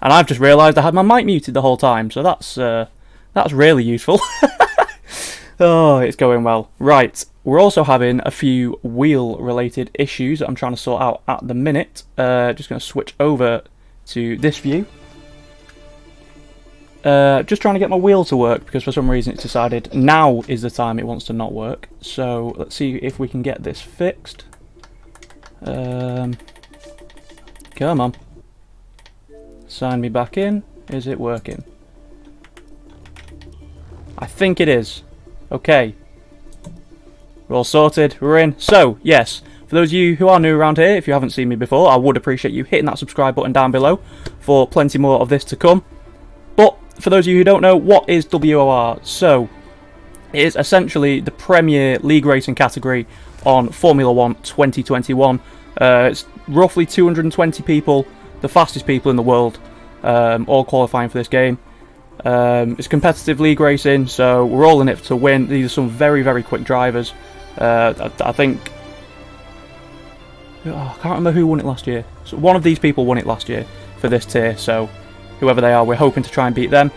And I've just realised I had my mic muted the whole time, so that's really useful. Oh, it's going well. Right, we're also having a few wheel-related issues that I'm trying to sort out at the minute. Just going to switch over to this view. Just trying to get my wheel to work, because for some reason it's decided now is the time it wants to not work. So let's see if we can get this fixed. Come on. Sign me back in. Is it working? I think it is. Okay. We're all sorted. We're in. So, yes. For those of you who are new around here, if you haven't seen me before, I would appreciate you hitting that subscribe button down below for plenty more of this to come. But, for those of you who don't know, what is WOR? So, it is essentially the premier league racing category on Formula 1 2021. It's roughly 220 people, the fastest people in the world, all qualifying for this game. It's competitive league racing, so we're all in it to win. These are some very, very quick drivers. I think... I can't remember who won it last year. So one of these people won it last year for this tier, so whoever they are, we're hoping to try and beat them.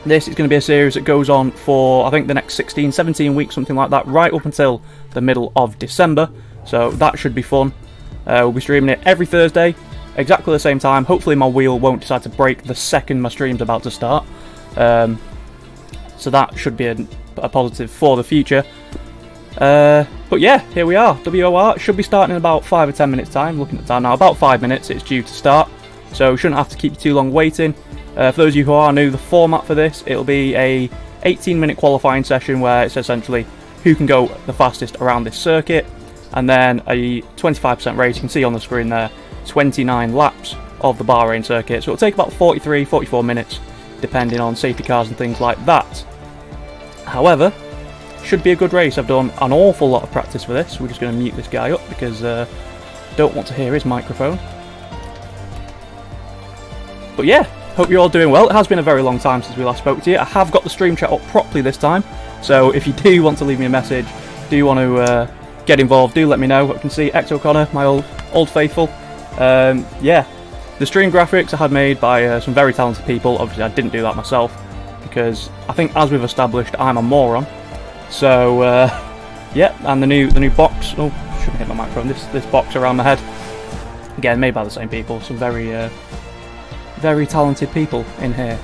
This is going to be a series that goes on for, I think, the next 16, 17 weeks, something like that, right up until the middle of December. So that should be fun. We'll be streaming it every Thursday, exactly the same time. Hopefully my wheel won't decide to break the second my stream's about to start. So that should be a positive for the future. But yeah, here we are. WOR should be starting in about 5 or 10 minutes time. Looking at the time now, about 5 minutes it's due to start. So shouldn't have to keep you too long waiting. For those of you who are new, the format for this, it'll be a 18-minute qualifying session where it's essentially who can go the fastest around this circuit. And then a 25% race, you can see on the screen there, 29 laps of the Bahrain circuit. So it'll take about 43, 44 minutes, depending on safety cars and things like that. However, should be a good race. I've done an awful lot of practice for this. We're just going to mute this guy up because I don't want to hear his microphone. But yeah, hope you're all doing well. It has been a very long time since we last spoke to you. I have got the stream chat up properly this time, so if you do want to leave me a message, do want to get involved, do let me know. I can see X O'Connor, my old faithful. Yeah, the stream graphics I had made by some very talented people. Obviously I didn't do that myself because I think, as we've established, I'm a moron. So yeah, and the new box, oh, shouldn't hit my microphone, this box around my head, again made by the same people, some very very talented people in here.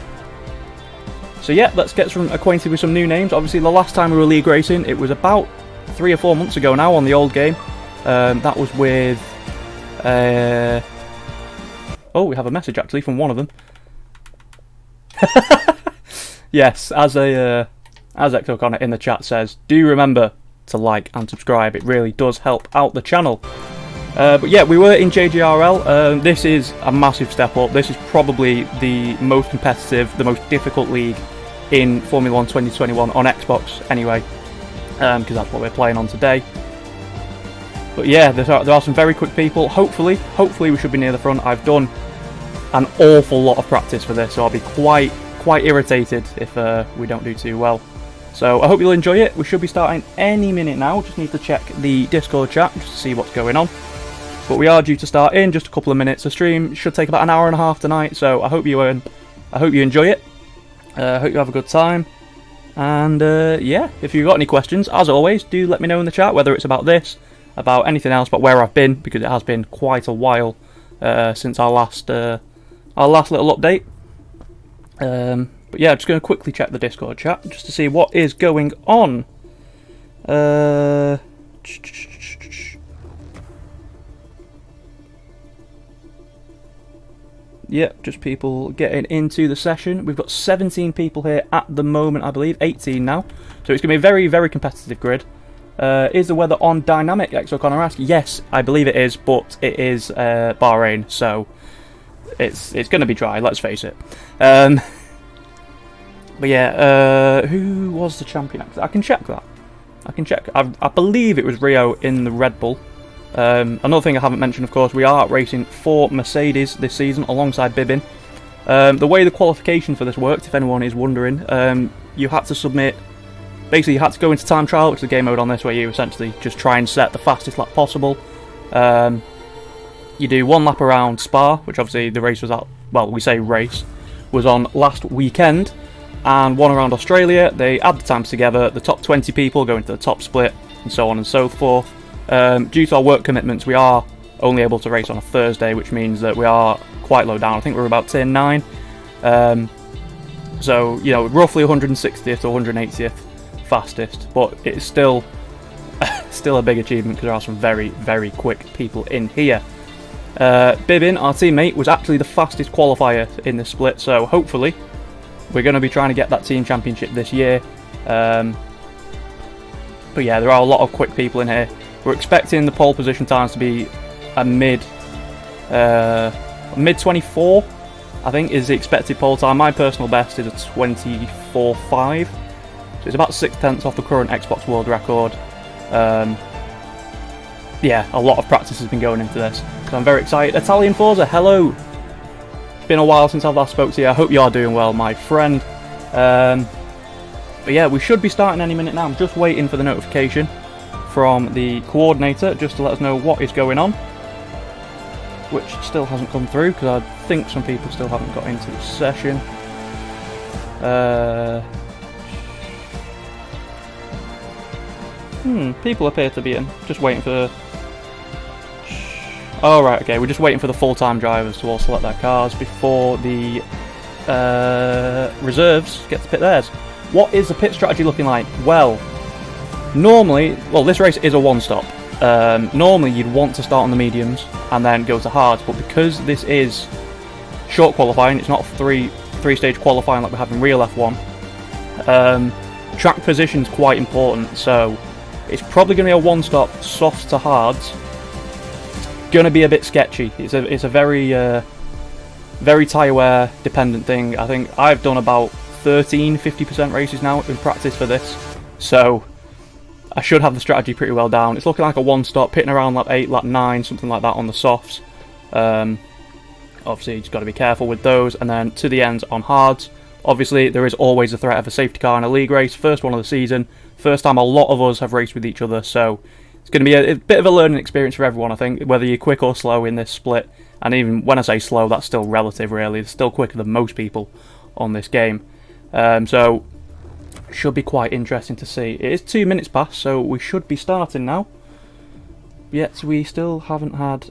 So yeah, let's get acquainted with some new names. Obviously the last time we were league racing, it was about 3 or 4 months ago now on the old game. That was with oh, we have a message actually from one of them. Yes, as X O'Connor in the chat says, do remember to like and subscribe. It really does help out the channel. But yeah, we were in JGRL. This is a massive step up. This is probably the most competitive, the most difficult league in Formula 1 2021 on Xbox anyway, because that's what we're playing on today. But yeah, there are some very quick people. Hopefully we should be near the front. I've done an awful lot of practice for this, so I'll be quite irritated if we don't do too well. So I hope you'll enjoy it. We should be starting any minute now. Just need to check the Discord chat just to see what's going on. But we are due to start in just a couple of minutes. The stream should take about an hour and a half tonight, so I hope you enjoy it. I hope you have a good time. And yeah, if you've got any questions, as always, do let me know in the chat, whether it's about this, about anything else, about where I've been, because it has been quite a while since our last little update. But yeah, just going to quickly check the Discord chat just to see what is going on. Yep, just people getting into the session. We've got 17 people here at the moment, I believe, 18 now. So it's going to be a very, very competitive grid. Is the weather on dynamic, X O'Connor asks? Yes, I believe it is, but it is Bahrain, so it's going to be dry, let's face it. But yeah, who was the champion? I can check that. I can check. I believe it was Rio in the Red Bull. Another thing I haven't mentioned, of course, we are racing for Mercedes this season alongside Bibbin. The way the qualification for this worked, if anyone is wondering, you had to submit... Basically, you had to go into time trial, which is a game mode on this, where you essentially just try and set the fastest lap possible. You do one lap around Spa, which obviously the race was at well, we say race, was on last weekend, and one around Australia. They add the times together, the top 20 people go into the top split, and so on and so forth. Due to our work commitments, we are only able to race on a Thursday, which means that we are quite low down. I think we're about tier 9. So, you know, roughly 160th or 180th fastest, but it's still a big achievement because there are some very, very quick people in here. Bibin, our teammate, was actually the fastest qualifier in this split, so hopefully we're going to be trying to get that team championship this year. But yeah, there are a lot of quick people in here. We're expecting the pole position times to be a mid 24, I think, is the expected pole time. My personal best is a 24.5, so it's about 6/10 off the current Xbox World Record. Yeah, a lot of practice has been going into this, so I'm very excited. Italian Forza, hello! It's been a while since I last spoke to you. I hope you are doing well, my friend. But yeah, we should be starting any minute now. I'm just waiting for the notification from the coordinator just to let us know what is going on, which still hasn't come through because I think some people still haven't got into the session. People appear to be in. Just waiting for... Oh, right, okay. We're just waiting for the full-time drivers to all select their cars before the reserves get to pit theirs. What is the pit strategy looking like? Well, normally... Well, this race is a one-stop. Normally, you'd want to start on the mediums and then go to hards, but because this is short qualifying, it's not three-stage qualifying like we have in real F1, track position's quite important, so it's probably going to be a one-stop, soft to hards. It's going to be a bit sketchy. It's a very very tyre wear dependent thing. I think I've done about 50% races now in practice for this, so I should have the strategy pretty well down. It's looking like a one-stop, pitting around lap 8, lap 9, something like that on the softs. Obviously, you just got to be careful with those, and then to the ends on hards. Obviously, there is always a threat of a safety car in a league race. First one of the season. First time a lot of us have raced with each other, so it's going to be a bit of a learning experience for everyone, I think, whether you're quick or slow in this split. And even when I say slow, that's still relative, really. It's still quicker than most people on this game. So, should be quite interesting to see. It is 2 minutes past, so we should be starting now. Yet we still haven't had...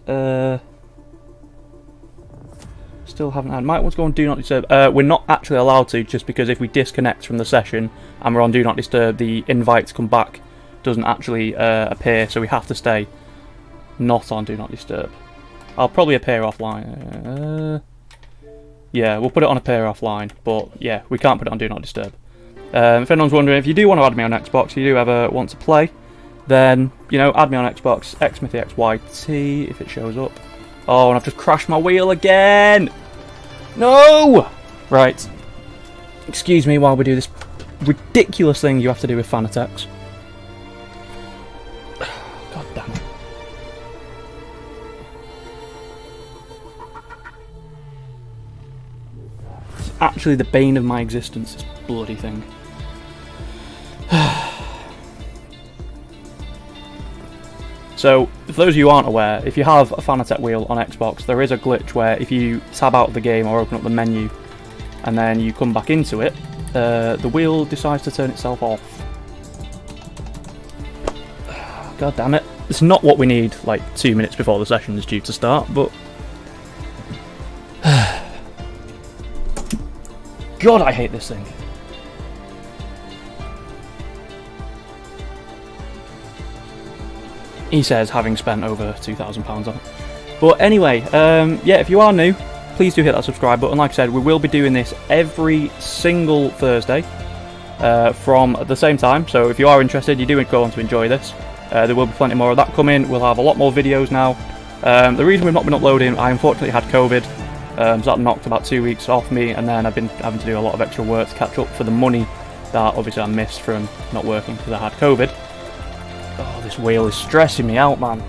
Might want to go on Do Not Disturb. We're not actually allowed to, just because if we disconnect from the session and we're on Do Not Disturb, the invite to come back doesn't actually appear, so we have to stay not on Do Not Disturb. I'll probably appear offline. Yeah, we'll put it on appear offline, but yeah, we can't put it on Do Not Disturb. If anyone's wondering, if you do want to add me on Xbox, you do ever want to play, then, you know, add me on Xbox, xmithyxyt, if it shows up. Oh, and I've just crashed my wheel again! No! Right. Excuse me while we do this ridiculous thing you have to do with fan attacks. God damn it. It's actually the bane of my existence, this bloody thing. So, for those of you who aren't aware, if you have a Fanatec wheel on Xbox, there is a glitch where if you tab out of the game or open up the menu and then you come back into it, the wheel decides to turn itself off. God damn it. It's not what we need, like, 2 minutes before the session is due to start, but... God, I hate this thing. He says, having spent over £2,000 on it. But anyway, yeah, if you are new, please do hit that subscribe button. Like I said, we will be doing this every single Thursday from the same time. So if you are interested, you do go on to enjoy this. There will be plenty more of that coming. We'll have a lot more videos now. The reason we've not been uploading, I unfortunately had COVID. So that knocked about 2 weeks off me, and then I've been having to do a lot of extra work to catch up for the money that obviously I missed from not working because I had COVID. Oh, this wheel is stressing me out, man.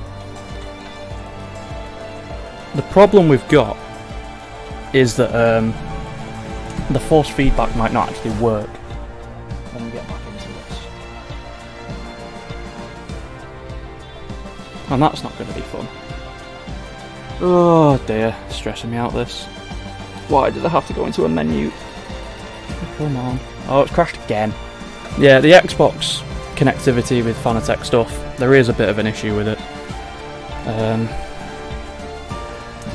The problem we've got is that the force feedback might not actually work. Let me get back into this. And that's not going to be fun. Oh dear, stressing me out this. Why did I have to go into a menu? Come on. Oh, it's crashed again. Yeah, the Xbox connectivity with Fanatec stuff, there is a bit of an issue with it.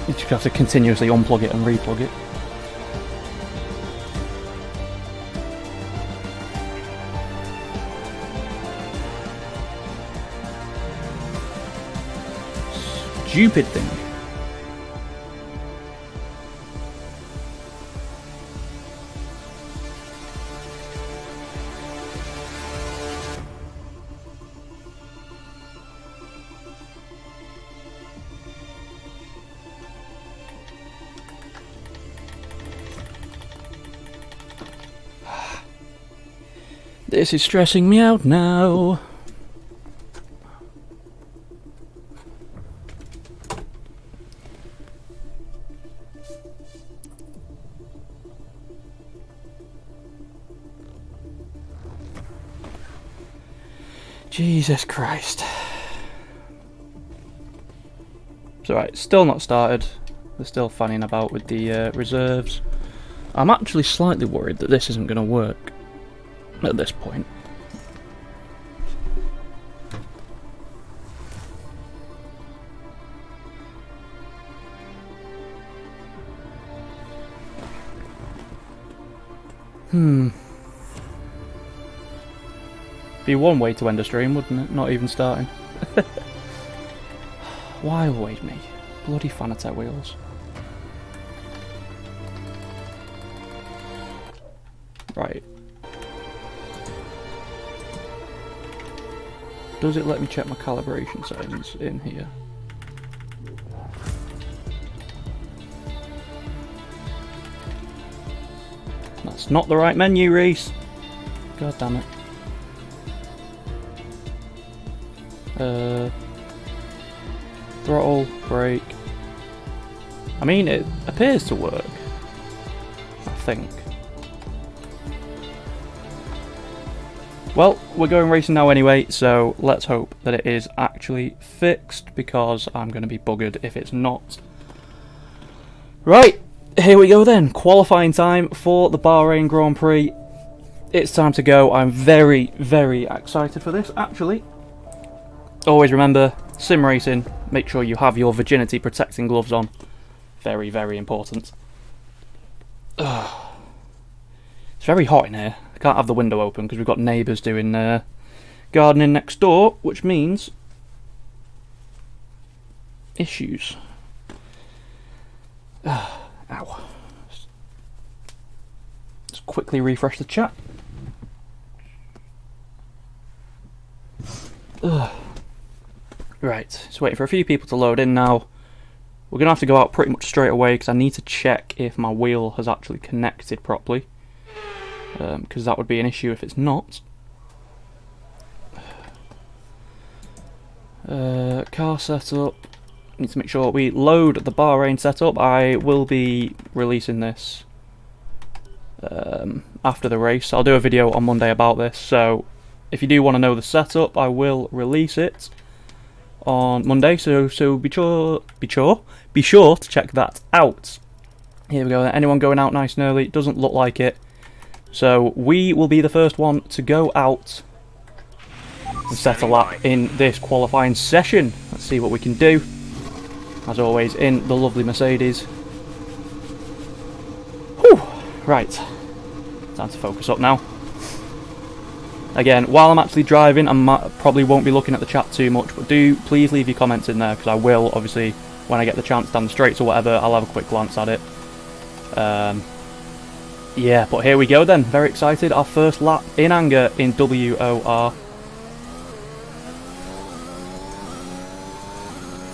You just have to continuously unplug it and replug it. Stupid thing. This is stressing me out now. Jesus Christ. It's alright, still not started. They're still fanning about with the reserves. I'm actually slightly worried that this isn't going to work at this point. Be one way to end a stream, wouldn't it? Not even starting. Why always me? Bloody Fanatec wheels. Right. Does it let me check my calibration settings in here? That's not the right menu, Reese. God damn it. Throttle, brake. I mean, it appears to work. I think. Well, we're going racing now anyway, so let's hope that it is actually fixed, because I'm going to be buggered if it's not. Right, here we go then. Qualifying time for the Bahrain Grand Prix. It's time to go. I'm very, very excited for this, actually. Always remember, sim racing, make sure you have your virginity protecting gloves on. Very, very important. Ugh. It's very hot in here. I can't have the window open because we've got neighbours doing gardening next door, which means issues. Ow. Let's quickly refresh the chat. Ugh. Right, just waiting for a few people to load in now. We're going to have to go out pretty much straight away because I need to check if my wheel has actually connected properly. Because that would be an issue if it's not. Car setup. Need to make sure we load the Bahrain setup. I will be releasing this after the race. I'll do a video on Monday about this. So if you do want to know the setup, I will release it on Monday. So be sure to check that out. Here we go. Anyone going out nice and early? It doesn't look like it. So we will be the first one to go out and set a lap in this qualifying session. Let's see what we can do. As always, in the lovely Mercedes. Whew. Right. Time to focus up now. Again, while I'm actually driving, I probably won't be looking at the chat too much, but do please leave your comments in there, because I will, obviously, when I get the chance down the straights or whatever, I'll have a quick glance at it. Yeah, but here we go then. Very excited. Our first lap in anger in WOR.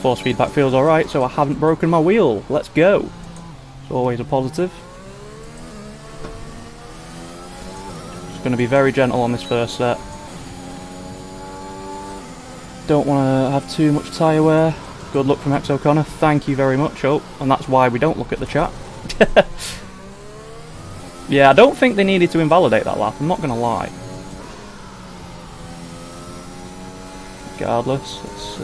Force feedback feels alright, so I haven't broken my wheel. Let's go. It's always a positive. Just going to be very gentle on this first set. Don't want to have too much tyre wear. Good luck from X O'Connor. Thank you very much. Oh, and that's why we don't look at the chat. Yeah, I don't think they needed to invalidate that lap, I'm not going to lie. Regardless, it's...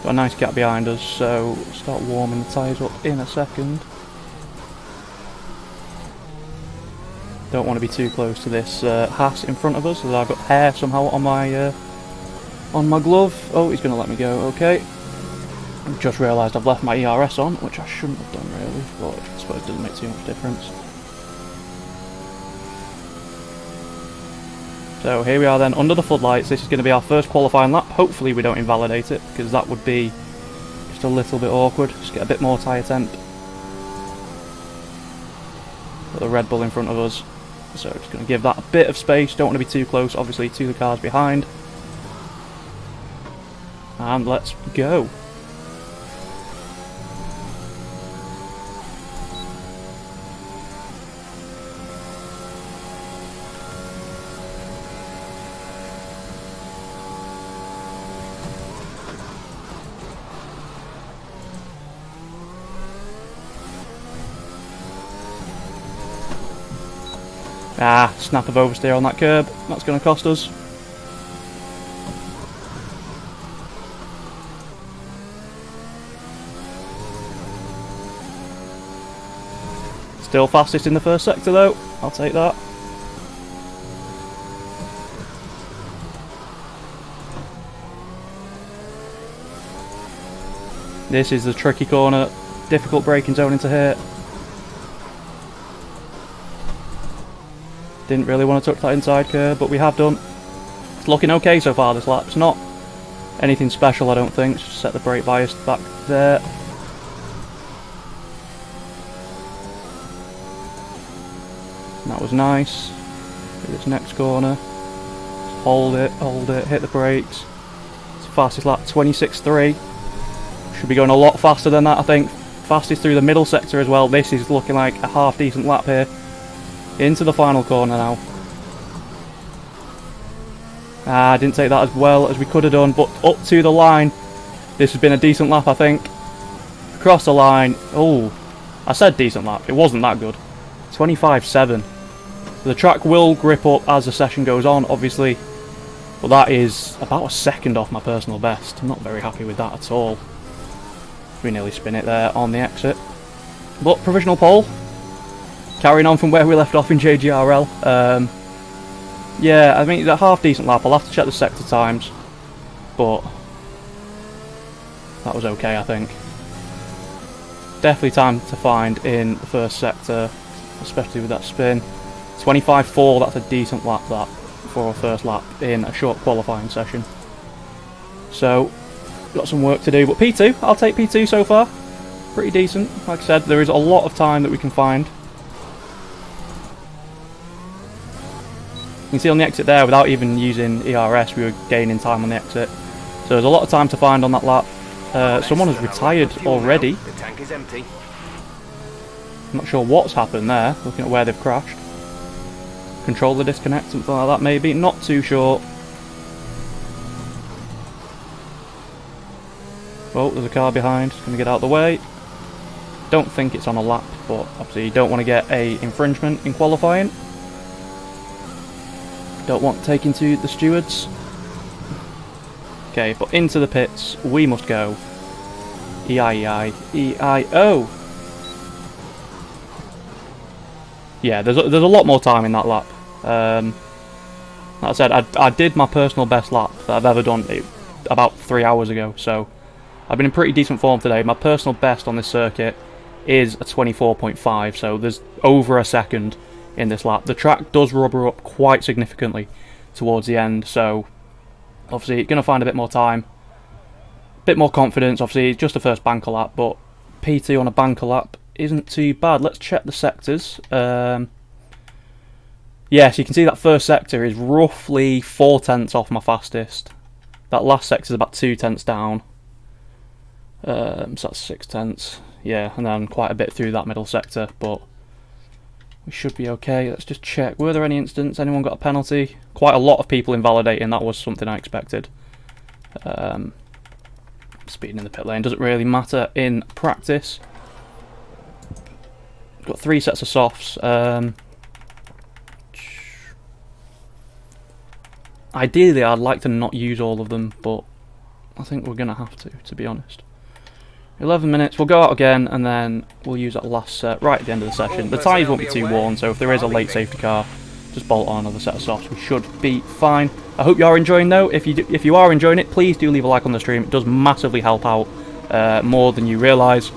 Got a nice gap behind us, so we'll start warming the tyres up in a second. Don't want to be too close to this Haas in front of us, as I've got hair somehow on my glove. Oh, he's going to let me go. Okay. I've just realised I've left my ERS on, which I shouldn't have done really, but I suppose it doesn't make too much difference. So here we are then, under the floodlights. This is going to be our first qualifying lap. Hopefully we don't invalidate it, because that would be just a little bit awkward. Just get a bit more tyre temp. Got the Red Bull in front of us. So just going to give that a bit of space. Don't want to be too close, obviously, to the cars behind. And let's go. Ah, snap of oversteer on that curb. That's going to cost us. Still fastest in the first sector though. I'll take that. This is the tricky corner. Difficult braking zone into here. Didn't really want to touch that inside curb, but we have done. It's looking okay so far this lap. It's not anything special, I don't think. Just set the brake bias back there. And that was nice. This next corner. Just hold it, hit the brakes. It's the fastest lap, 26.3. Should be going a lot faster than that, I think. Fastest through the middle sector as well. This is looking like a half decent lap here. Into the final corner now. Ah, didn't take that as well as we could have done, but up to the line. This has been a decent lap, I think. Across the line. Oh, I said decent lap. It wasn't that good. 25.7. The track will grip up as the session goes on, obviously. But that is about a second off my personal best. I'm not very happy with that at all. We nearly spin it there on the exit. But provisional pole. Carrying on from where we left off in JGRL. Yeah, I mean, it's a half decent lap. I'll have to check the sector times. But that was okay, I think. Definitely time to find in the first sector, especially with that spin. 25.4, that's a decent lap that for a first lap in a short qualifying session. So, got some work to do. But P2, I'll take P2 so far. Pretty decent. Like I said, there is a lot of time that we can find. You can see on the exit there, without even using ERS, we were gaining time on the exit. So there's a lot of time to find on that lap. Someone has retired already. The tank is empty. I'm not sure what's happened there, looking at where they've crashed. Controller disconnect, something like that maybe, not too sure. Oh, there's a car behind, it's going to get out of the way. Don't think it's on a lap, but obviously you don't want to get a infringement in qualifying. Don't want to take into the stewards. Okay, but into the pits we must go. E-I-E-I-E-I-O. Yeah, there's a lot more time in that lap. Like I said, I did my personal best lap that I've ever done about 3 hours ago, so I've been in pretty decent form today. My personal best on this circuit is a 24.5, so there's over a second in this lap. The track does rubber up quite significantly towards the end, so obviously you're going to find a bit more time, a bit more confidence. Obviously it's just the first banker lap, but P2 on a banker lap isn't too bad. Let's check the sectors. Yes, you can see that first sector is roughly 4/10 off my fastest. That last sector is about 2/10 down, so that's 6/10. Yeah, and then quite a bit through that middle sector, but we should be okay. Let's just check. Were there any incidents? Anyone got a penalty? Quite a lot of people invalidating. That was something I expected. Speeding in the pit lane doesn't really matter in practice. Got 3 sets of softs. Ideally, I'd like to not use all of them, but I think we're going to have to be honest. 11 minutes, we'll go out again, and then we'll use that last set right at the end of the session. The tyres won't be too worn, so if there is a late safety car, just bolt on another set of softs. We should be fine. I hope you are enjoying though. If you are enjoying it, please do leave a like on the stream. It does massively help out, more than you realise.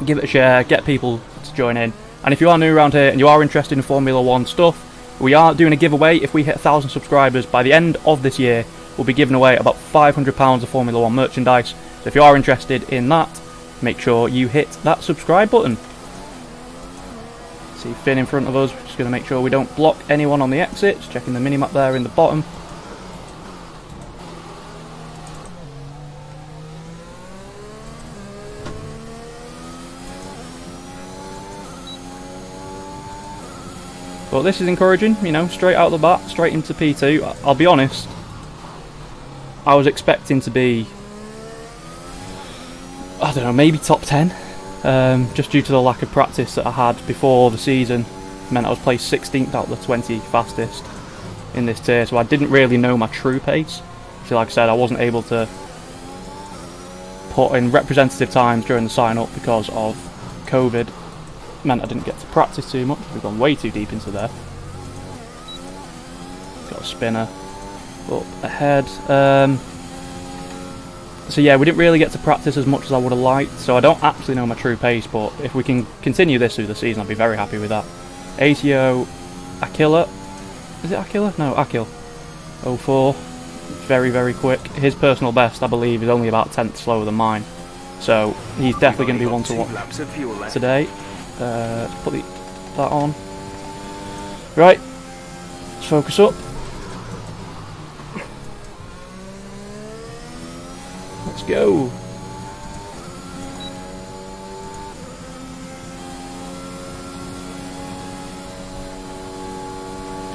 Give it a share, get people to join in. And if you are new around here and you are interested in Formula 1 stuff, we are doing a giveaway. If we hit 1,000 subscribers by the end of this year, we'll be giving away about £500 of Formula 1 merchandise. So if you are interested in that, make sure you hit that subscribe button. See Finn in front of us. We're just going to make sure we don't block anyone on the exits. Checking the minimap there in the bottom. But this is encouraging, you know, straight out of the bat, straight into P2. I'll be honest, I was expecting to be, I don't know, maybe top 10. Just due to the lack of practice that I had before the season. It meant I was placed 16th out of the 20 fastest in this tier, so I didn't really know my true pace. So like I said, I wasn't able to put in representative times during the sign-up because of COVID. Meant I didn't get to practice too much. We've gone way too deep into there. Got a spinner up ahead. So yeah, we didn't really get to practice as much as I would have liked, so I don't actually know my true pace, but if we can continue this through the season, I'll be very happy with that. ATO Aquila. Is it Aquila? No, Akil. 04. Very, very quick. His personal best, I believe, is only about 10th slower than mine. So he's definitely going to be one to watch today. Let's put that on. Right, let's focus up. Let's go.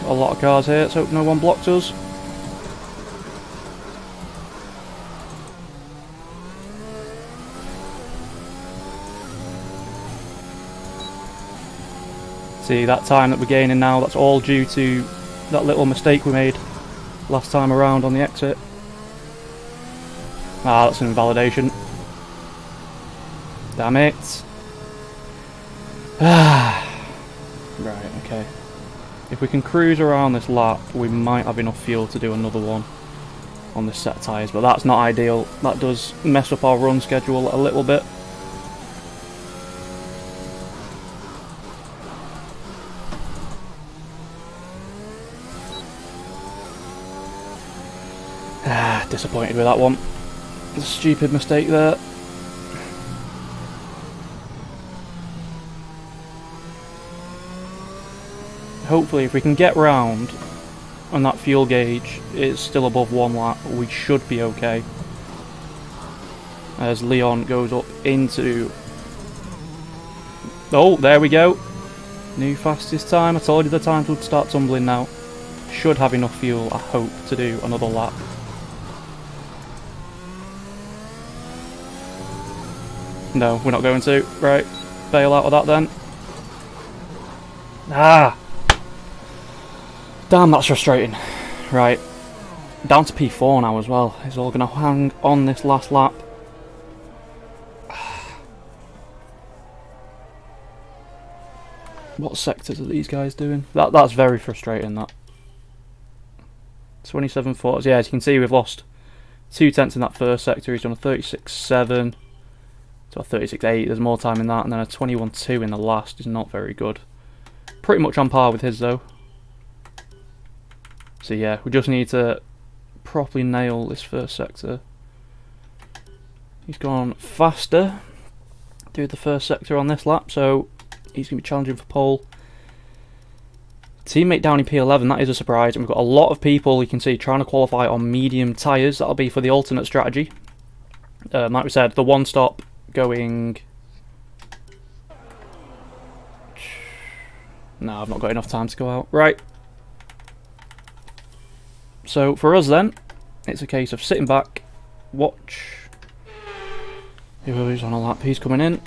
Got a lot of cars here. Let's hope no one blocks us. See, that time that we're gaining now, that's all due to that little mistake we made last time around on the exit. Ah, that's an invalidation. Damn it. Right, okay. If we can cruise around this lap, we might have enough fuel to do another one on this set of tyres, but that's not ideal. That does mess up our run schedule a little bit. Disappointed with that one. A stupid mistake there. Hopefully if we can get round and that fuel gauge is still above 1 lap, we should be okay. As Leon goes up into... Oh, there we go. New fastest time. I told you the times would start tumbling now. Should have enough fuel, I hope, to do another lap. No, we're not going to. Right, bail out of that then. Ah! Damn, that's frustrating. Right, down to P4 now as well. It's all going to hang on this last lap. What sectors are these guys doing? That's very frustrating, that. 27 footers. Yeah, as you can see, we've lost 2 tenths in that first sector. He's done a 36.7. So a 36.8, there's more time in that, and then a 21.2 in the last is not very good. Pretty much on par with his though. So yeah, we just need to properly nail this first sector. He's gone faster through the first sector on this lap, so he's going to be challenging for pole. Teammate down in P11, that is a surprise, and we've got a lot of people, you can see, trying to qualify on medium tyres. That'll be for the alternate strategy. Like we said, the one stop going... No, I've not got enough time to go out. Right. So for us then, it's a case of sitting back, watch. Who's on a lap, he's coming in.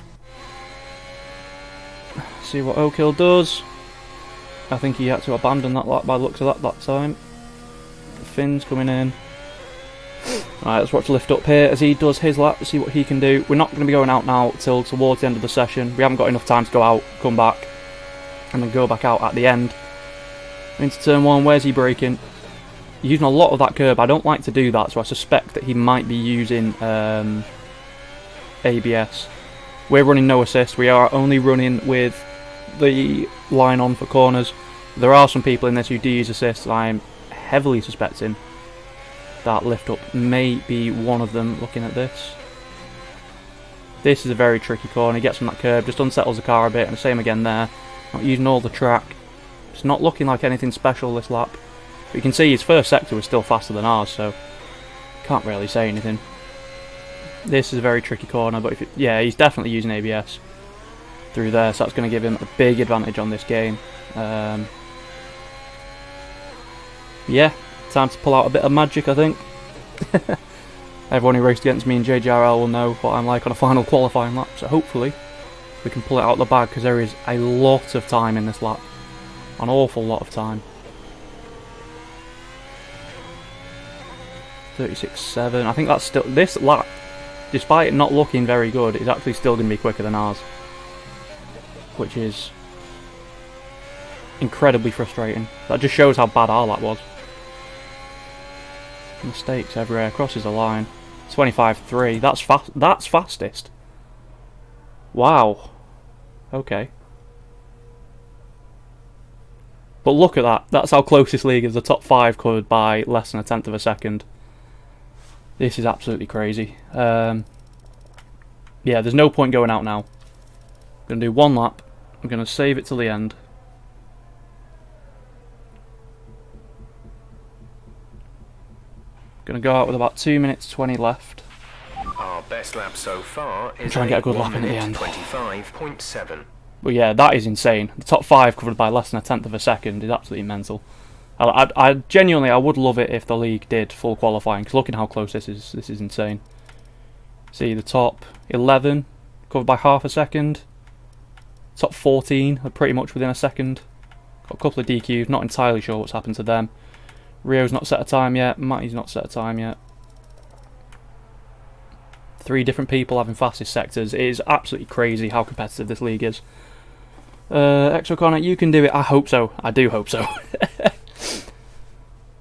See what O'Kill does. I think he had to abandon that lap by the looks of that time. Finn's coming in. Right, let's watch lift up here as he does his lap, see what he can do. We're not going to be going out now till towards the end of the session. We haven't got enough time to go out, come back, and then go back out at the end. Into turn 1, where's he braking? Using a lot of that curb. I don't like to do that, so I suspect that he might be using ABS. We're running no assist. We are only running with the line on for corners. There are some people in this who do use assist. I'm heavily suspecting that lift up may be one of them. Looking at this, this is a very tricky corner. He gets on that curb, just unsettles the car a bit, and the same again there. Not using all the track. It's not looking like anything special this lap. But you can see his first sector was still faster than ours, so can't really say anything. This is a very tricky corner, but yeah, he's definitely using ABS through there, so that's going to give him a big advantage on this game. Yeah, time to pull out a bit of magic, I think. Everyone who raced against me in JGRL will know what I'm like on a final qualifying lap, so hopefully we can pull it out of the bag, because there is a lot of time in this lap. An awful lot of time. 36.7. I think that's still... This lap, despite it not looking very good, is actually still going to be quicker than ours. Which is incredibly frustrating. That just shows how bad our lap was. Mistakes everywhere. Crosses the line. 25.3. That's fast. That's fastest. Wow. Okay. But look at that. That's how close this league is. The top 5 covered by less than a tenth of a second. This is absolutely crazy. Yeah, there's no point going out now. I'm going to do one lap. I'm going to save it till the end. Going to go out with about 2 minutes 20 left. Our best lap so far is try and get a good lap in at the end. 25.7. But yeah, that is insane. The top 5 covered by less than a tenth of a second is absolutely mental. I genuinely, I would love it if the league did full qualifying, because looking how close this is insane. See, the top 11 covered by half a second. Top 14 are pretty much within a second. Got a couple of DQs, not entirely sure what's happened to them. Rio's not set a time yet, Matty's not set a time yet. 3 different people having fastest sectors. It is absolutely crazy how competitive this league is. X O'Connor, you can do it. I hope so. I do hope so.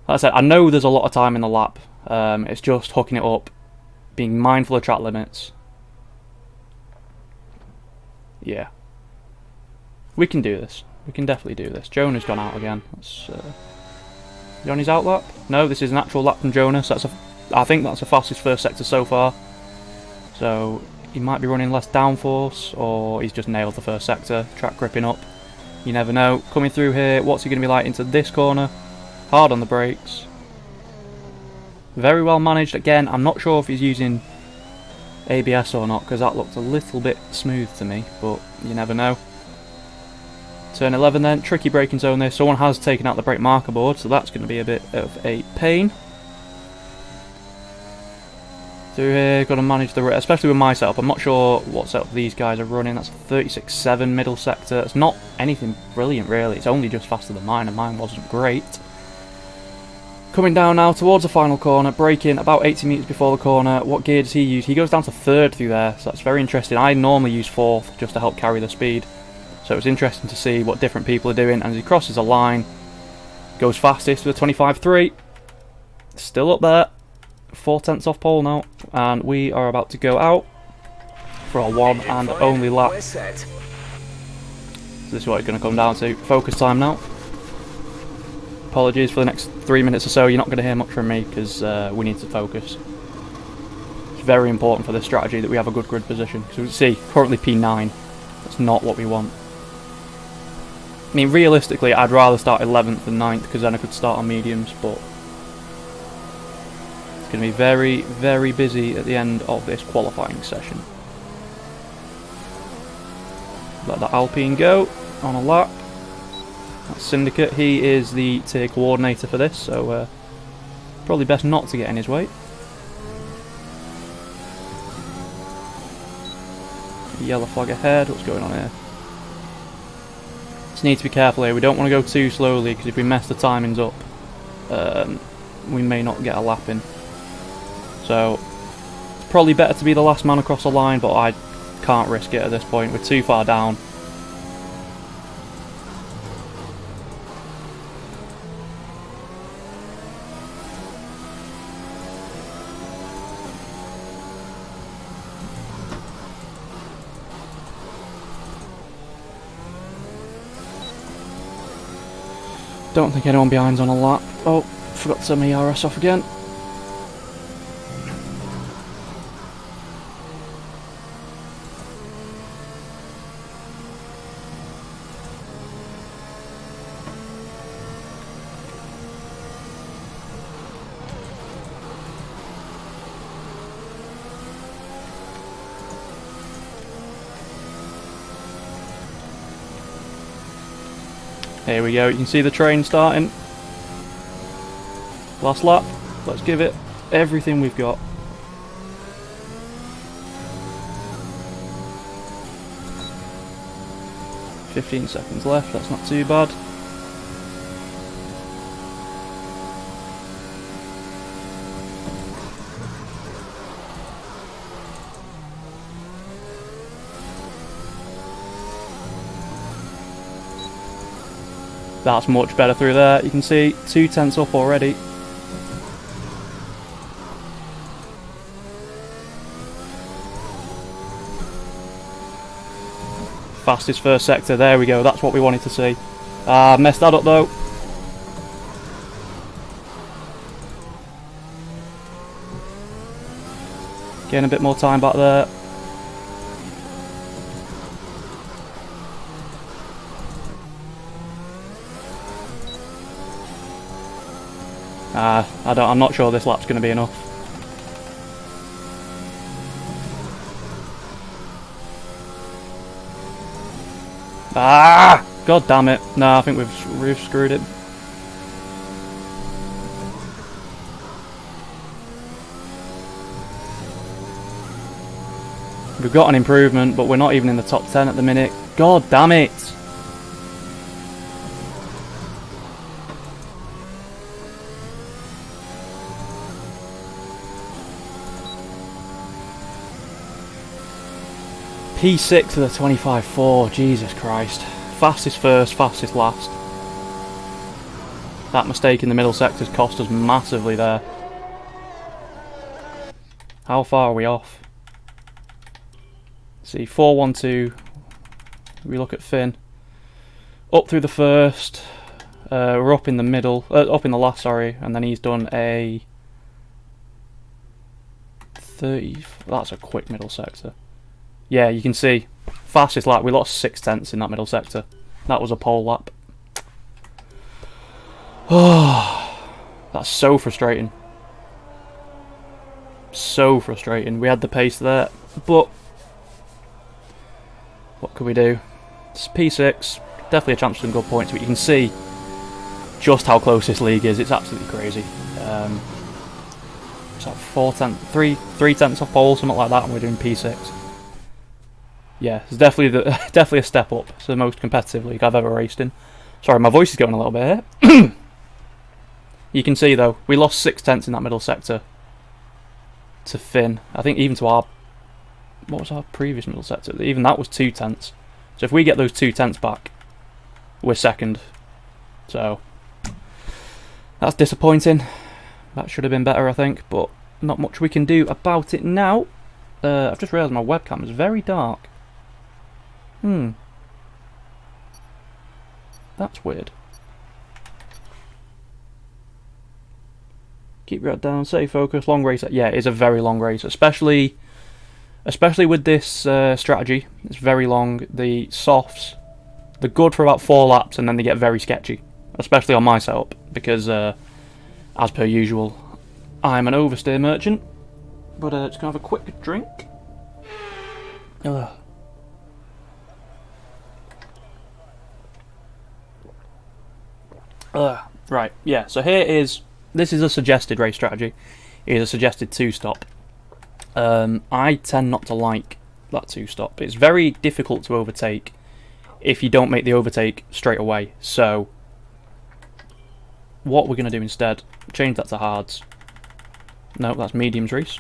Like I said, I know there's a lot of time in the lap. It's just hooking it up, being mindful of track limits. Yeah. We can do this. We can definitely do this. Jonah's gone out again. Let's, Johnny's out lap? No, this is an actual lap from Jonas. I think that's the fastest first sector so far. So he might be running less downforce, or he's just nailed the first sector. Track gripping up. You never know. Coming through here, what's he going to be like into this corner? Hard on the brakes. Very well managed. Again, I'm not sure if he's using ABS or not, because that looked a little bit smooth to me, but you never know. Turn 11 then, tricky braking zone there. Someone has taken out the brake marker board, so that's going to be a bit of a pain. Through here, got to manage the, especially with my setup. I'm not sure what setup these guys are running. That's a 36.7 middle sector. It's not anything brilliant really. It's only just faster than mine, and mine wasn't great. Coming down now towards the final corner, braking about 80 metres before the corner. What gear does he use? He goes down to 3rd through there, so that's very interesting. I normally use 4th just to help carry the speed. So it's interesting to see what different people are doing. And as he crosses a line, goes fastest with a 25.3. Still up there. 4 tenths off pole now. And we are about to go out for our one and only lap. So this is what it's going to come down to. Focus time now. Apologies for the next 3 minutes or so. You're not going to hear much from me because we need to focus. It's very important for this strategy that we have a good grid position. So we see currently P9. That's not what we want. I mean, realistically, I'd rather start 11th than 9th because then I could start on mediums, but it's going to be very, very busy at the end of this qualifying session. Let the Alpine go on a lap. That's Syndicate. He is the tier coordinator for this, so probably best not to get in his way. Yellow flag ahead. What's going on here? Just need to be careful here. We don't want to go too slowly because if we mess the timings up, we may not get a lap in. So it's probably better to be the last man across the line, but I can't risk it at this point. We're too far down. Don't think anyone behind's on a lap. Oh, forgot to turn my ERS off again. Here we go, you can see the train starting. Last lap, let's give it everything we've got. "15 seconds left, that's not too bad. That's much better through there. You can see 2 tenths up already. Fastest first sector, there we go, that's what we wanted to see. Messed that up though. Getting a bit more time back there. I'm not sure this lap's going to be enough. God damn it. No, I think we've screwed it. We've got an improvement, but we're not even in the top 10 at the minute. God damn it. P6 to the 25.4, Jesus Christ. Fastest first, fastest last. That mistake in the middle sector's cost us massively there. How far are we off? See, 4.12. We look at Finn. Up through the first. We're up in the middle, up in the last, sorry, and then he's done a 30. That's a quick middle sector. Yeah, you can see, fastest lap, we lost 6 tenths in that middle sector. That was a pole lap. Oh, that's so frustrating. So frustrating. We had the pace there, but what could we do? It's P6, definitely a chance for some good points, but you can see just how close this league is. It's absolutely crazy. It's like 3 tenths off pole, something like that, and we're doing P6. Yeah, it's definitely a step up. It's the most competitive league I've ever raced in. Sorry, my voice is going a little bit here. You can see though, we lost 6 tenths in that middle sector to Finn. I think even to our, what was our previous middle sector? Even that was 2 tenths. So if we get those 2 tenths back, we're second. So that's disappointing. That should have been better, I think, but not much we can do about it now. I've just realised my webcam is very dark. That's weird. Keep your head down, stay focused, long race. Yeah, it is a very long race, especially with this strategy. It's very long. The softs, they're good for about 4 laps and then they get very sketchy, especially on my setup, because as per usual, I'm an oversteer merchant. But just gonna have a quick drink. Right, yeah, so this is a suggested race strategy. It is a suggested 2-stop. I tend not to like that 2-stop. It's very difficult to overtake if you don't make the overtake straight away. So what we're going to do instead, change that to hards. No, that's mediums, Reese.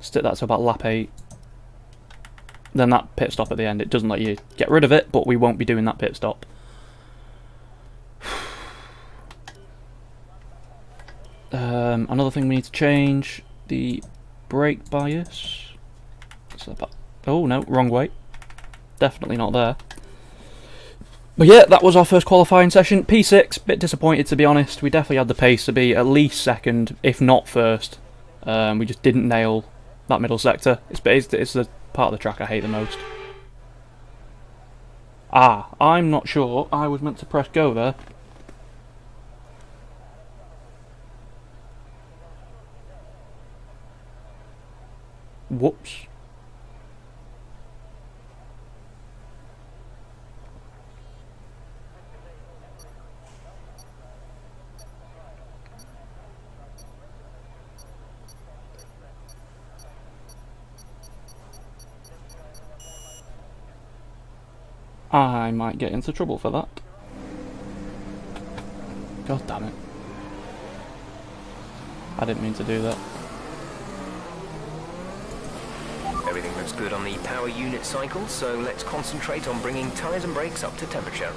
Stick that to about lap 8. Then that pit stop at the end, it doesn't let you get rid of it, but we won't be doing that pit stop. Another thing we need to change, the brake bias. Oh no, wrong way. Definitely not there. But yeah, that was our first qualifying session. P6, bit disappointed to be honest. We definitely had the pace to be at least second, if not first. We just didn't nail that middle sector. It's the part of the track I hate the most. Ah, I'm not sure. I was meant to press go there. Whoops. I might get into trouble for that. God damn it. I didn't mean to do that. Everything looks good on the power unit cycle, so let's concentrate on bringing tyres and brakes up to temperature.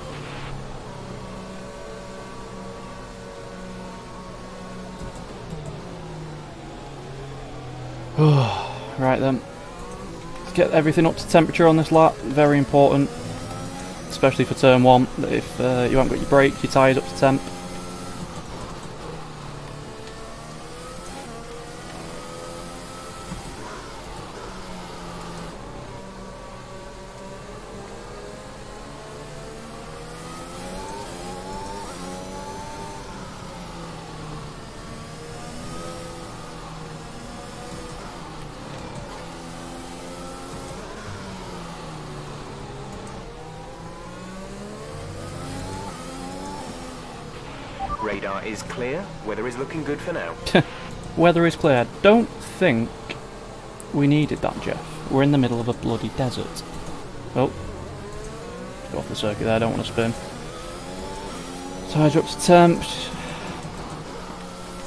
Right then. Let's get everything up to temperature on this lap. Very important. Especially for turn 1. If you haven't got your brakes, your tyres up to temp. Radar is clear, weather is looking good for now. Weather is clear. Don't think we needed that, Jeff. We're in the middle of a bloody desert. Oh. Go off the circuit there, I don't want to spin. Tyres up to temp.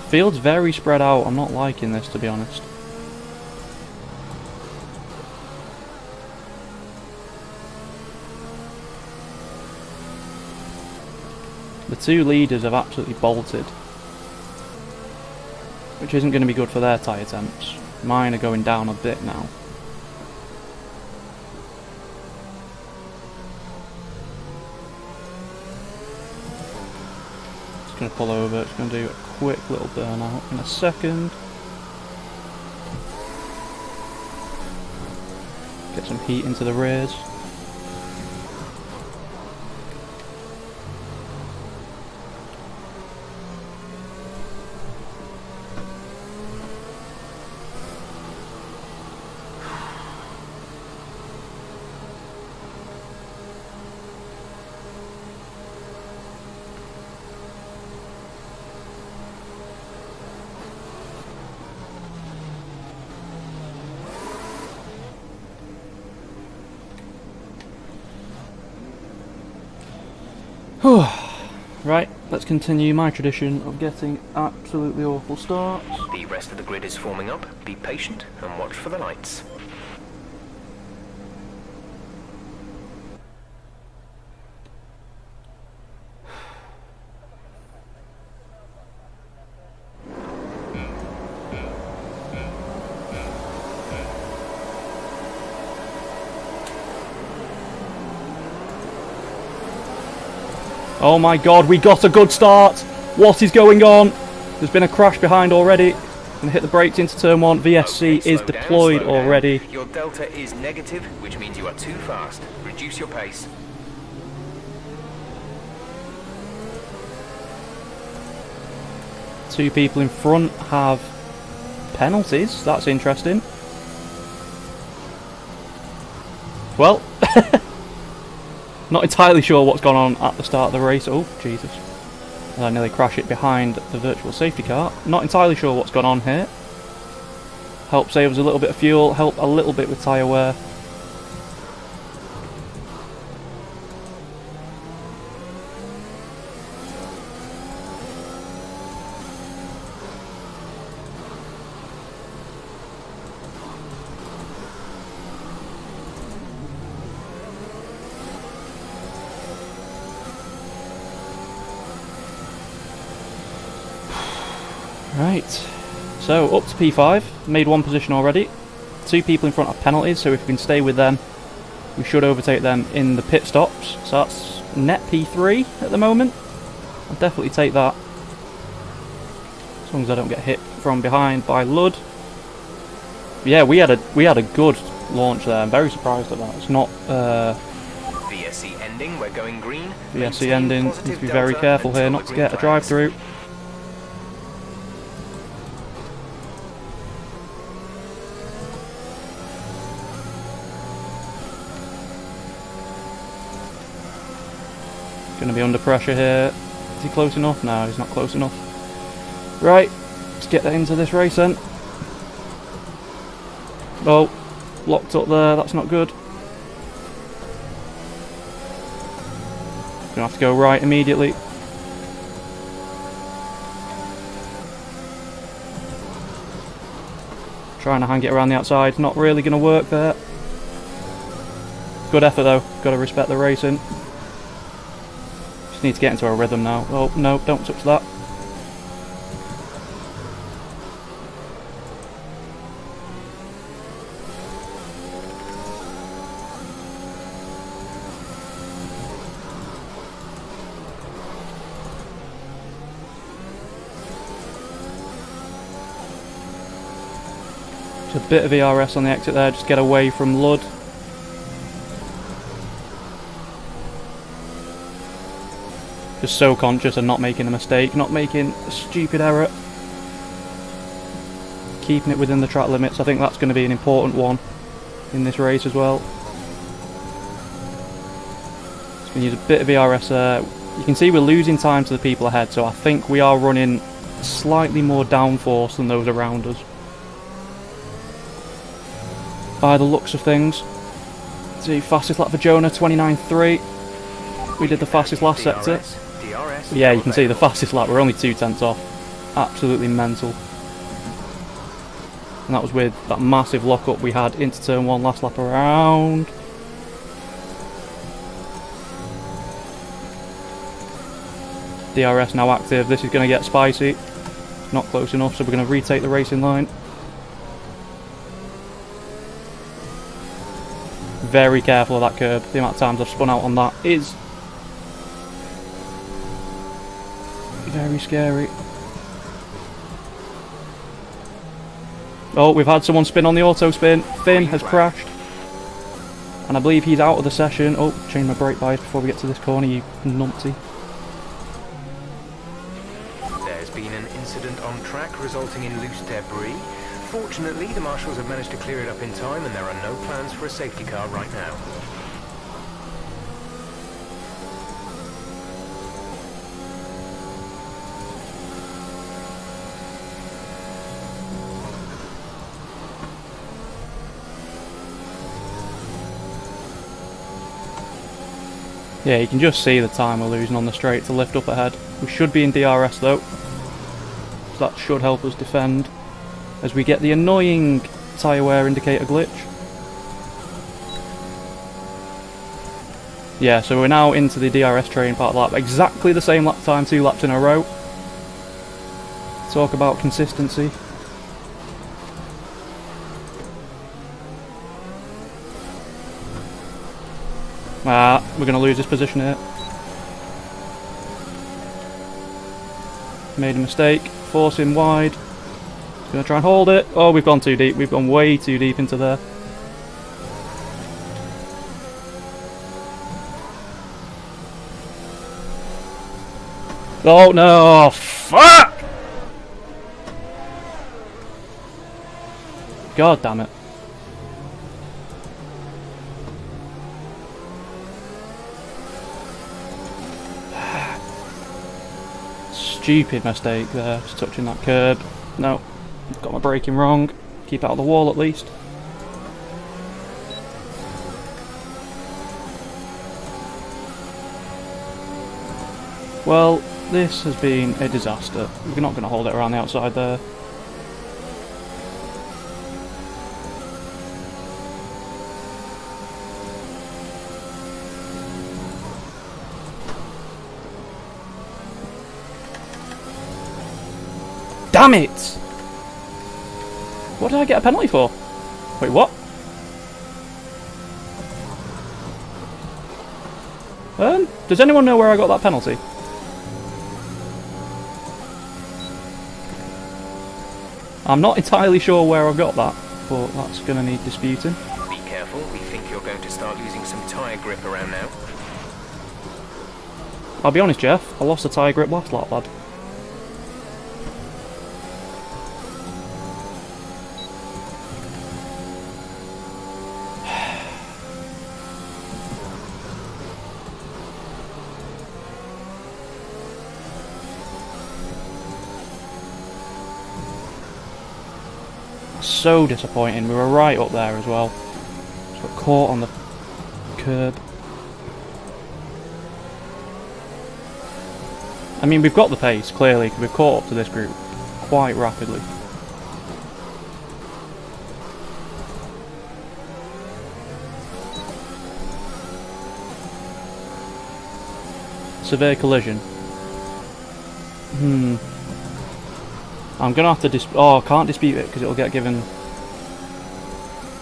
Field's very spread out. I'm not liking this, to be honest. The two leaders have absolutely bolted, which isn't going to be good for their tyre temps. Mine are going down a bit now. It's going to pull over, it's going to do a quick little burnout in a second. Get some heat into the rears. Right, let's continue my tradition of getting absolutely awful starts. The rest of the grid is forming up. Be patient and watch for the lights. Oh my god, we got a good start! What is going on? There's been a crash behind already. Gonna hit the brakes into turn 1. VSC Okay, is deployed already. Your delta is negative, which means you are too fast. Reduce your pace. Two people in front have penalties. That's interesting. Well, not entirely sure what's gone on at the start of the race. Oh, Jesus. I nearly crashed it behind the virtual safety car. Not entirely sure what's gone on here. Help save us a little bit of fuel, help a little bit with tyre wear. Right, so up to P5, made one position already. 2 people in front of penalties, so if we can stay with them, we should overtake them in the pit stops. So that's net P3 at the moment. I'll definitely take that. As long as I don't get hit from behind by Lud. Yeah, we had a good launch there. I'm very surprised at that. It's not VSC ending, we're going green. VSC ending. Need to be very careful here not to get a drive through. Going to be under pressure here. Is he close enough? No, he's not close enough. Right, let's get into this race then. Oh, locked up there, that's not good. Gonna have to go right immediately. Trying to hang it around the outside, not really gonna work there. Good effort though, gotta respect the racing. Just need to get into a rhythm now. Oh no, don't touch that. Just a bit of ERS on the exit there, just get away from Lud. Just so conscious of not making a mistake, not making a stupid error. Keeping it within the track limits, I think that's going to be an important one in this race as well. So we use a bit of ERS there. You can see we're losing time to the people ahead, so I think we are running slightly more downforce than those around us. By the looks of things. See, fastest lap for Jonah, 29.3. We did the fastest last sector. Yeah, you can see the fastest lap, we're only 2/10 off. Absolutely mental. And that was with that massive lock-up we had into turn 1 last lap around. DRS now active, this is going to get spicy. Not close enough, so we're going to retake the racing line. Very careful of that curb, the amount of times I've spun out on that is very scary. Oh, we've had someone spin on the auto spin. Finn has crashed. And I believe he's out of the session. Oh, change my brake bias before we get to this corner, you numpty. There's been an incident on track resulting in loose debris. Fortunately, the marshals have managed to clear it up in time and there are no plans for a safety car right now. Yeah, you can just see the time we're losing on the straight to lift up ahead. We should be in DRS though, so that should help us defend as we get the annoying tyre wear indicator glitch. Yeah, so we're now into the DRS training part of the lap. Exactly the same lap time, 2 laps in a row. Talk about consistency. We're going to lose this position here. Made a mistake, force him wide. Going to try and hold it. Oh, we've gone too deep. We've gone way too deep into there. Oh no! Oh, fuck! God damn it. Stupid mistake there, just touching that curb. No, got my braking wrong. Keep out of the wall at least. Well, this has been a disaster. We're not going to hold it around the outside there. Damn it! What did I get a penalty for? Wait, what? Does anyone know where I got that penalty? I'm not entirely sure where I got that, but that's going to need disputing. Be careful, we think you're going to start losing some tyre grip around now. I'll be honest, Jeff, I lost the tyre grip last lap, lad. So disappointing. We were right up there as well. Just got caught on the curb. I mean, we've got the pace, clearly, because we've caught up to this group quite rapidly. Severe collision. I'm gonna have to oh, I can't dispute it because it'll get given.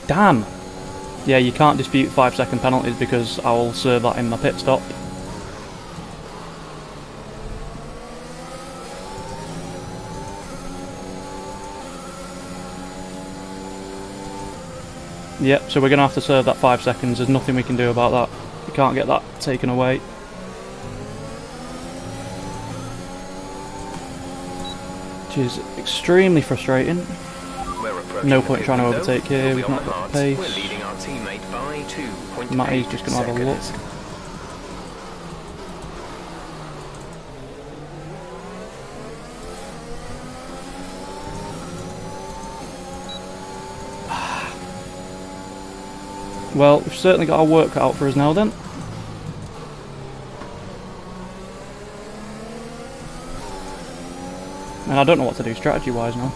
Damn! Yeah, you can't dispute 5-second penalties because I will serve that in my pit stop. Yep, so we're gonna have to serve that 5 seconds. There's nothing we can do about that. You can't get that taken away. Which is extremely frustrating. No point trying to overtake here, we've not got the pace. Matty's just going to have a look. Well, we've certainly got our work cut out for us now then. And I don't know what to do strategy-wise now.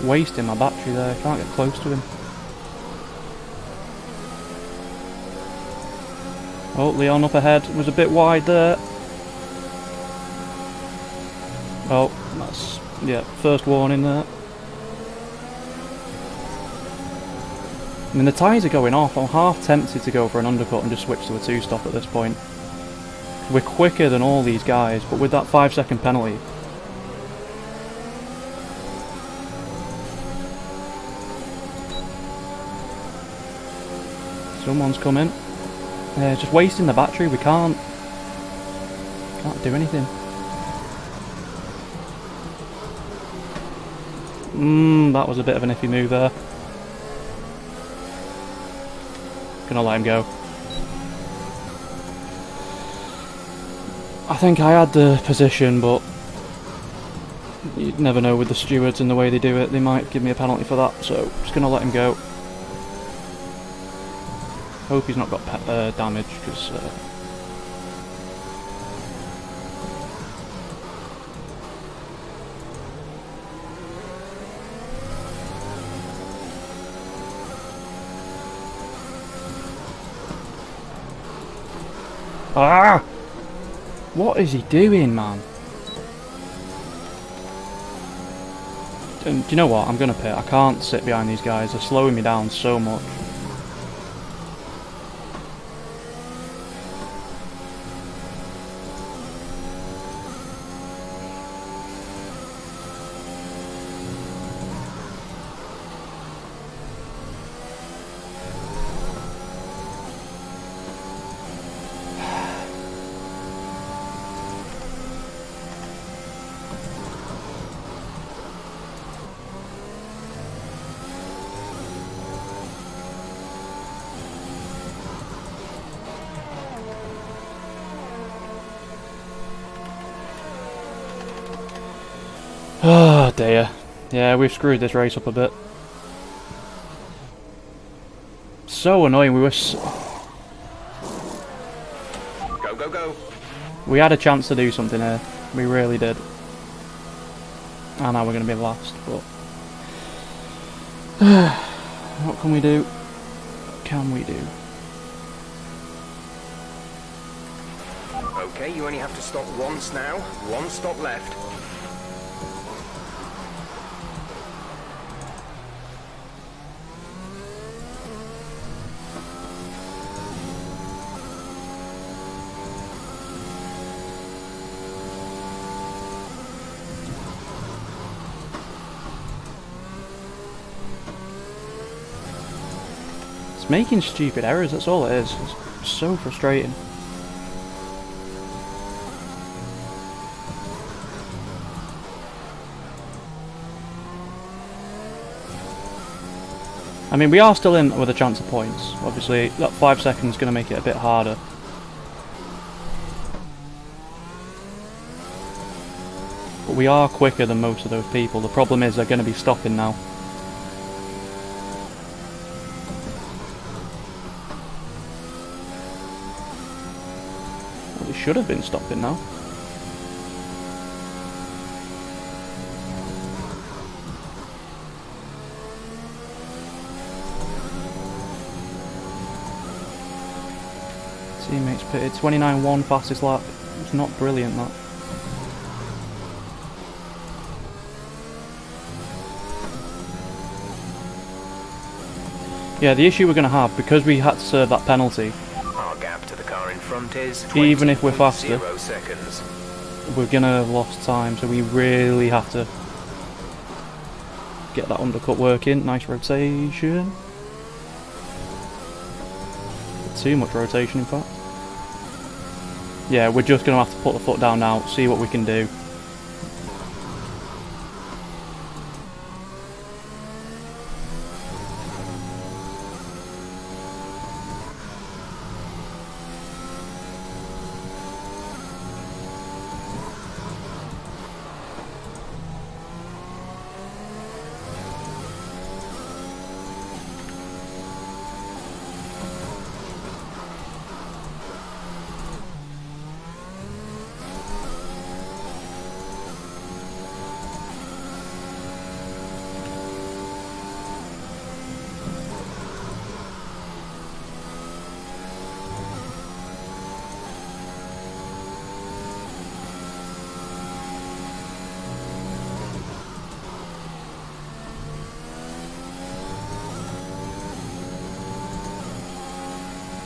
Wasting my battery there, I can't get close to him. Oh, Leon up ahead, was a bit wide there. Oh, that's, yeah, first warning there. I mean, the tyres are going off. I'm half tempted to go for an undercut and just switch to a 2-stop at this point. We're quicker than all these guys, but with that 5-second penalty, someone's coming. Yeah, just wasting the battery. We can't do anything. That was a bit of an iffy move there. Gonna let him go. I think I had the position, but you'd never know with the stewards and the way they do it. They might give me a penalty for that, so just gonna let him go. Hope he's not got damage, because what is he doing, man? And do you know what? I'm gonna pit. I can't sit behind these guys. They're slowing me down so much. Oh dear. Yeah, we've screwed this race up a bit. so annoying. We were Go, go, go. we had a chance to do something here. We really did. And now we're going to be last, but what can we do? What can we do? Okay, you only have to stop once now. One stop left. It's making stupid errors, that's all it is. It's so frustrating. I mean, we are still in with a chance of points. Obviously, that 5 seconds is going to make it a bit harder. But we are quicker than most of those people. The problem is they're going to be stopping now. Well, they should have been stopping now. Teammates pitted 29.1 fastest lap. It's not brilliant, that. Yeah, the issue we're going to have, because we had to serve that penalty, Our gap to the car in front is even if we're faster, 20.0 seconds. we're going to have lost time, so we really have to get that undercut working. Nice rotation. Too much rotation, in fact. Yeah, we're just going to have to put the foot down now, see what we can do.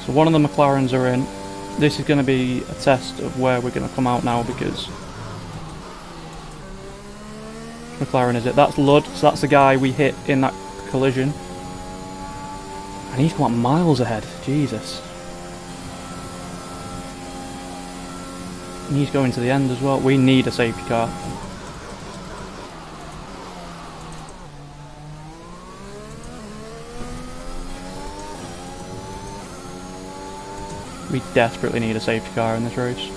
So one of the McLarens are in. This is going to be a test of where we're going to come out now, because McLaren is it? That's Ludd, so that's the guy we hit in that collision. And he's come out miles ahead, Jesus. And he's going to the end as well. We need a safety car. We desperately need a safety car in this race.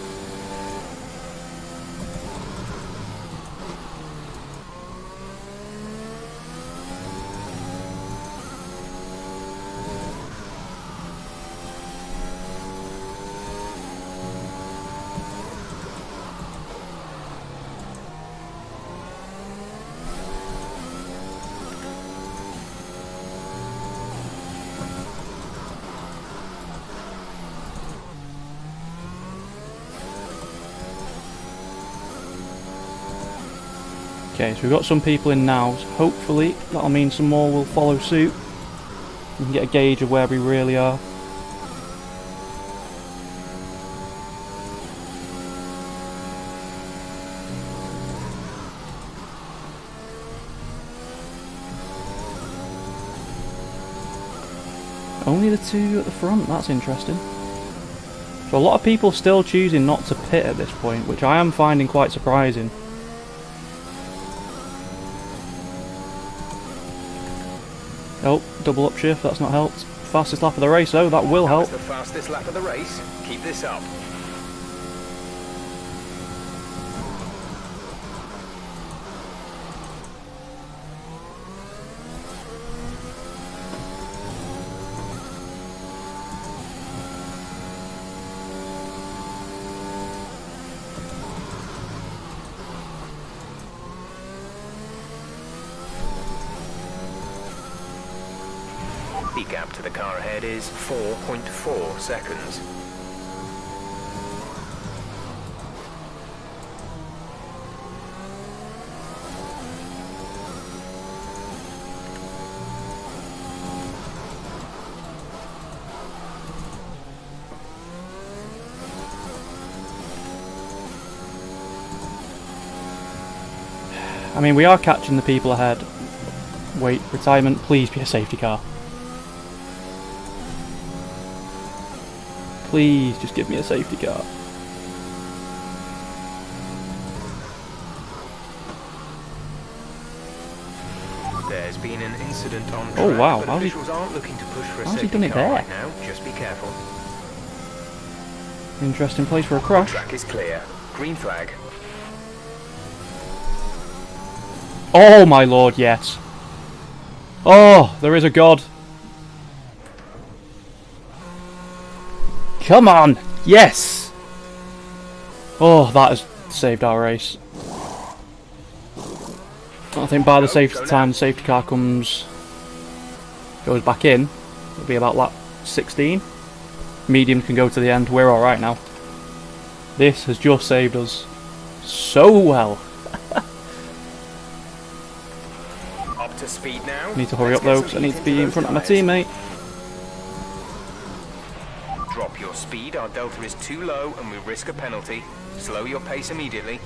Okay, so we've got some people in now, so hopefully that'll mean some more will follow suit. We can get a gauge of where we really are. Only the two at the front, that's interesting. So a lot of people still choosing not to pit at this point, which I am finding quite surprising. Oh, double upshift, that's not helped. Fastest lap of the race though, that will help. That's the fastest lap of the race. Keep this up. speed gap to the car ahead is 4.4 seconds. I mean, we are catching the people ahead. Wait, retirement, please be a safety car. Please, just give me a safety car. There's been an incident on track, Oh wow, but officials aren't looking to push for a how's he safety done it car there? right now. Just be careful. Interesting place for a crash. Track is clear. Green flag. Oh my lord, yes. Oh, there is a god. Come on, yes. Oh, that has saved our race. I think by the time the safety car goes back in, it'll be about lap 16. Medium can go to the end. We're alright now. This has just saved us so well. Up to speed now. Need to hurry up though, because I need to be in front of my teammate. Drop your speed, our delta is too low and we risk a penalty. Slow your pace immediately.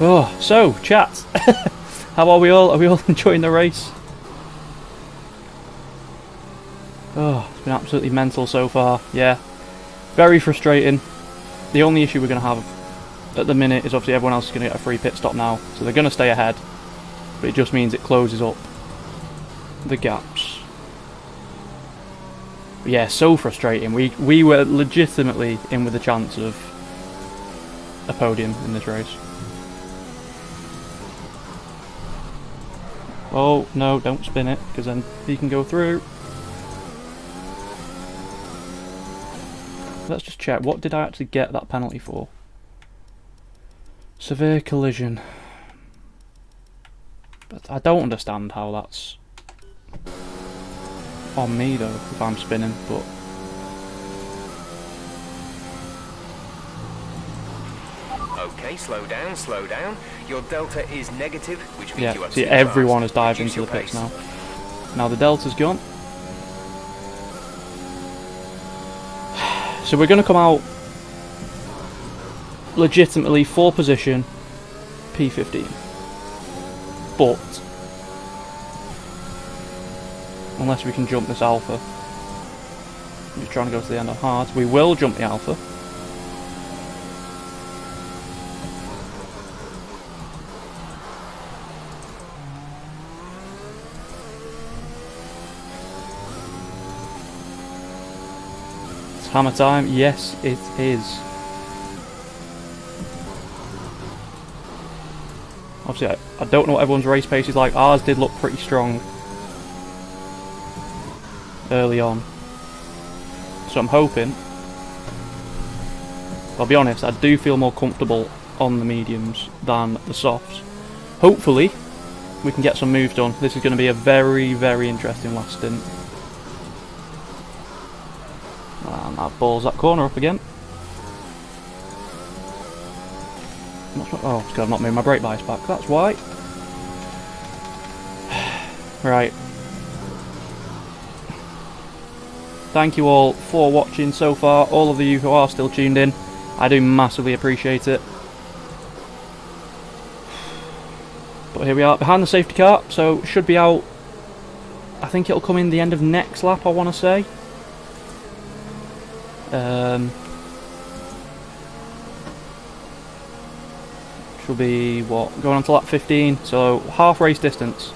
Oh, so, chat. How are we all? Are we all enjoying the race? Oh, it's been absolutely mental so far. Yeah, very frustrating. The only issue we're going to have at the minute is obviously everyone else is going to get a free pit stop now. So they're going to stay ahead. But it just means it closes up the gaps. But yeah, so frustrating. We were legitimately in with a chance of a podium in this race. Oh, no, don't spin it, because then he can go through. Let's just check, what did I actually get that penalty for? Severe collision. But I don't understand how that's on me though, if I'm spinning, but... Okay, slow down, slow down. Your delta is negative, which means you are see, too everyone fast. has dived Reduce into the your pits pace. now. Now the delta's gone. So we're going to come out legitimately 4th position, P15. But unless we can jump this alpha, I'm just trying to go to the end on hards. We will jump the alpha. It's hammer time. Yes, it is. Obviously, I don't know what everyone's race pace is like. Ours did look pretty strong early on. So I'm hoping, I'll be honest, I do feel more comfortable on the mediums than the softs. Hopefully, we can get some moves done. This is going to be a very, very interesting last stint. And that balls that corner up again. Oh, it's because I've not moved my brake bias back, that's why. Right. Thank you all for watching so far, all of you who are still tuned in. I do massively appreciate it. But here we are, behind the safety car, so it should be out. I think it'll come in the end of next lap, I want to say. Should be, what, going on to lap 15, so half race distance.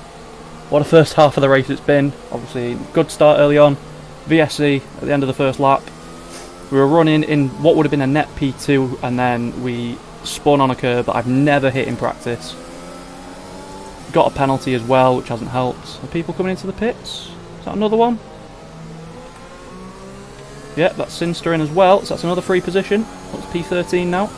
What a first half of the race it's been. Obviously, good start early on. VSC at the end of the first lap. We were running in what would have been a net P2, and then we spun on a curb that I've never hit in practice. Got a penalty as well, which hasn't helped. Are people coming into the pits? Is that another one? Yeah, that's Sinster in as well, so that's another free position. That's P13 now.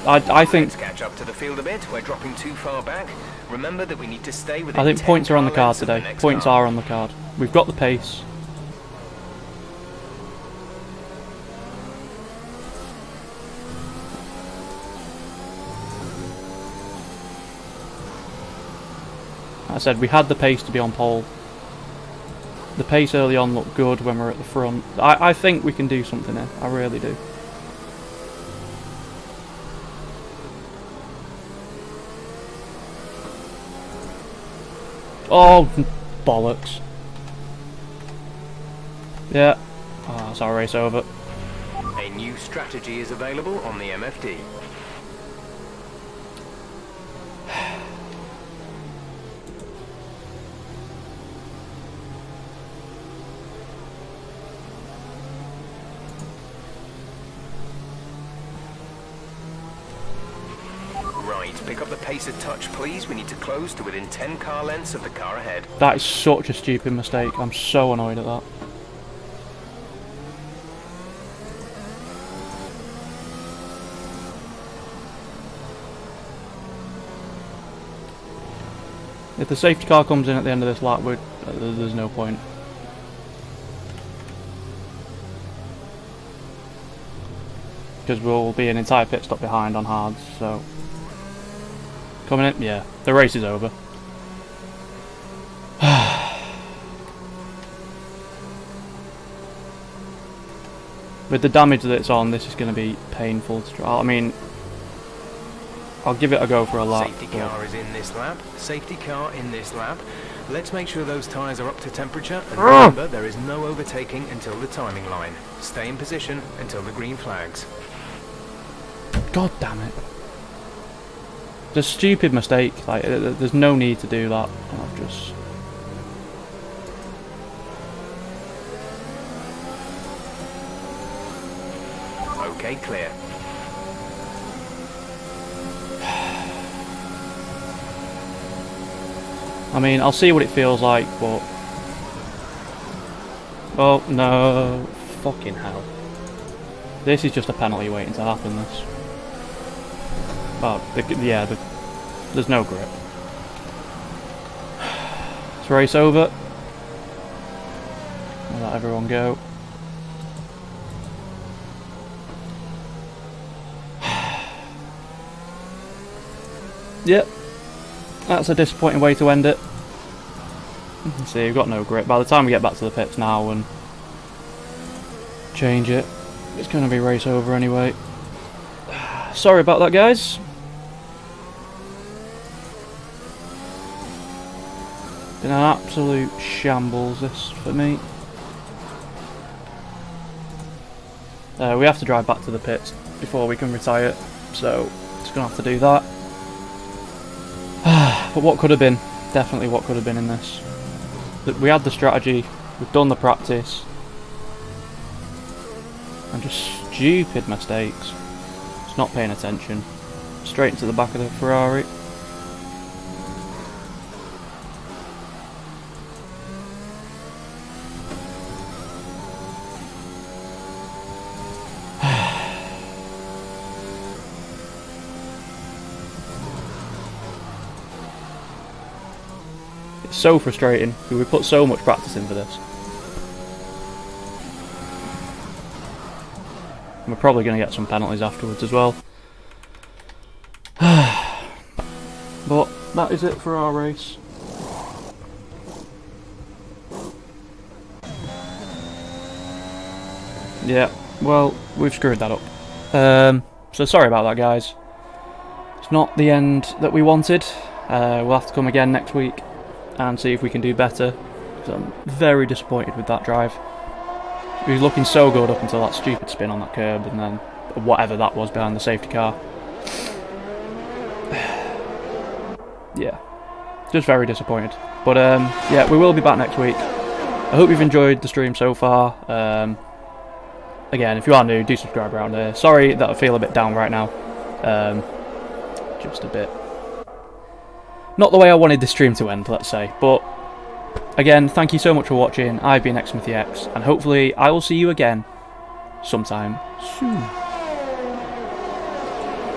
I think... Let's catch up to the field a bit. We're dropping too far back. Remember that we need to stay within I think 10 points are on the car card lengths of the today. next Points car. are on the card. We've got the pace. I said we had the pace to be on pole. The pace early on looked good when we're at the front. I think we can do something here. I really do. Oh, bollocks. Yeah. Oh, that's our race over. A new strategy is available on the MFD. Right, pick up the pace a touch, please. We need to close to within 10 car lengths of the car ahead. That is such a stupid mistake. I'm so annoyed at that. If the safety car comes in at the end of this lap, there's no point. Because we'll be an entire pit stop behind on hards, so... Coming in? Yeah, the race is over. With the damage that it's on, this is going to be painful to try. I mean, I'll give it a go for a lap. Safety car is in this lap. Safety car in this lap. Let's make sure those tyres are up to temperature. And remember, there is no overtaking until the timing line. Stay in position until the green flags. God damn it. It's a stupid mistake. Like, there's no need to do that. And I've just... Okay, clear. I mean, I'll see what it feels like, but... Oh, no. Fucking hell. This is just a penalty waiting to happen, this. Oh, there's no grip. Let's race over. I'll let everyone go. Yep. That's a disappointing way to end it. You can see we've got no grip. By the time we get back to the pits now and change it, it's going to be race over anyway. Sorry about that, guys. Been an absolute shambles this for me. We have to drive back to the pits before we can retire, so just going to have to do that. But what could have been, definitely what could have been in this. We had the strategy, we've done the practice, and just stupid mistakes. Just not paying attention. Straight into the back of the Ferrari. It's so frustrating, because we put so much practice in for this. And we're probably going to get some penalties afterwards as well. But that is it for our race. Yeah, well, we've screwed that up. So sorry about that, guys. It's not the end that we wanted. We'll have to come again next week and see if we can do better. So I'm very disappointed with that drive. He was looking so good up until that stupid spin on that curb, and then whatever that was behind the safety car. Yeah, just very disappointed. But yeah, we will be back next week. I hope you've enjoyed the stream so far. Again, if you are new, do subscribe around here. Sorry that I feel a bit down right now. Just a bit. Not the way I wanted the stream to end, let's say. But again, thank you so much for watching. I've been XSmithyX, and hopefully I will see you again sometime soon.